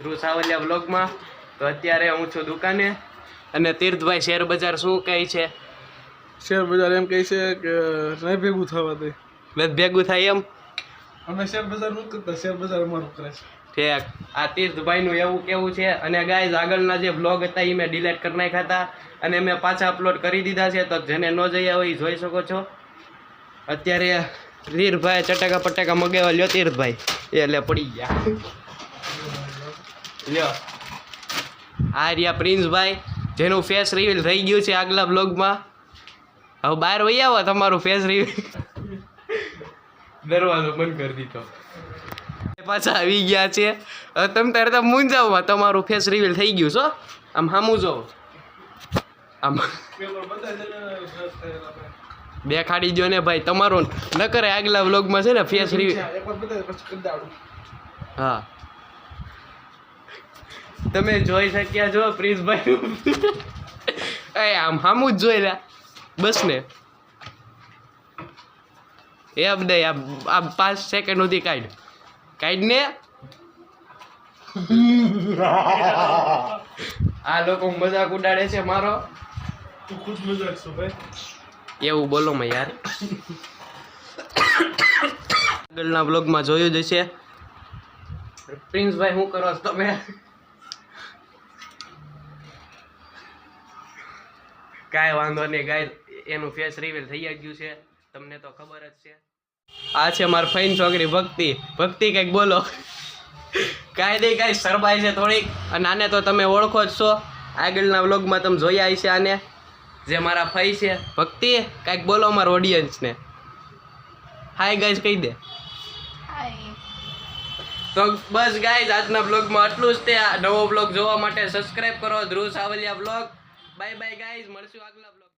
ધ્રુવ સાવલિયા બ્લોગમાં. તો અત્યારે હું છું દુકાને અને તીર્થભાઈ શેર બજાર શું કહે છે? શેર બજાર એમ કહે છે કે નહીં ભેગું થવા દે, નથી ભેગું થાય એમ. અમે શેર બજાર નથી કરતા, શેર બજાર અમારું કરે છે. ઠીક, આ તીર્થભાઈનું એવું કેવું છે. અને ગાઈઝ આગળના જે બ્લોગ હતા એ મેં ડિલીટ કરી નાખ્યા હતા અને મેં પાછા અપલોડ કરી દીધા છે. તો જેને ન જોયા હોય એ જોઈ શકો છો. અત્યારે તીર્થભાઈ ચટાકા પટાકા મગાવ્યા. લ્યો તીર્થભાઈ, એટલે પડી ગયા. લ્યો આ રહ્યા પ્રિન્સભાઈ, જેનું ફેસ રિવીલ થઈ ગયું છે આગલા બ્લોગમાં. હવે બહાર વહી આવો, તમારું ફેસ રિવીલ. દરવાજો બંધ કરી દીધો. પાછા આવી ગયા છે. હવે તમે તારે તો મૂંઝાવવા, તમારું ફેસ રિવીલ થઈ ગયું છો. આમ સામું જોવો, આમ બે ખાડી જો ને ભાઈ તમારું ન કરે. આગલા વ્લોગમાં છે ને ફેસ રિવીલ. હા તમે જોઈ શક્યા છો પ્રિન્સભાઈ. એ આમ સામું જ જોઈ લે બસ ને. એમ નહીં, આમ 5 સેકન્ડ સુધી કાઢ ને. આ લોકો મજાક ઉડાડે છે મારો. તું ખુદ મજાક છો ભાઈ, એવું બોલો મેં યાર. આગળના બ્લોગમાં જોયું જ છે. પ્રિન્સભાઈ શું કરો છો તમે? કાંઈ વાંધો નહીં ગાઈસ, એનું ફેસ રિવીલ થઈ ગયું છે, તમને તો ખબર જ છે. આ છે મારી ફઈન છોકરી ભક્તિ. ભક્તિ કંઈક બોલો. કાંઈ નહીં, કાંઈ શરમાય છે થોડીક. અને આને તો તમે ઓળખો જ છો, આગળના વ્લોગમાં તમે જોયા હશે આને, જે મારા ફઈ છે. ભક્તિ કાંઈક બોલો અમારા ઓડિયન્સને. હાય ગાઈઝ કહી દે. તો બસ ગાઈઝ, આજના બ્લોગમાં આટલું જ તે. નવો બ્લોગ જોવા માટે સબસ્ક્રાઈબ કરો Dhruv Savaliya blog. Bye bye guys, મળશું આગલા બ્લોગ.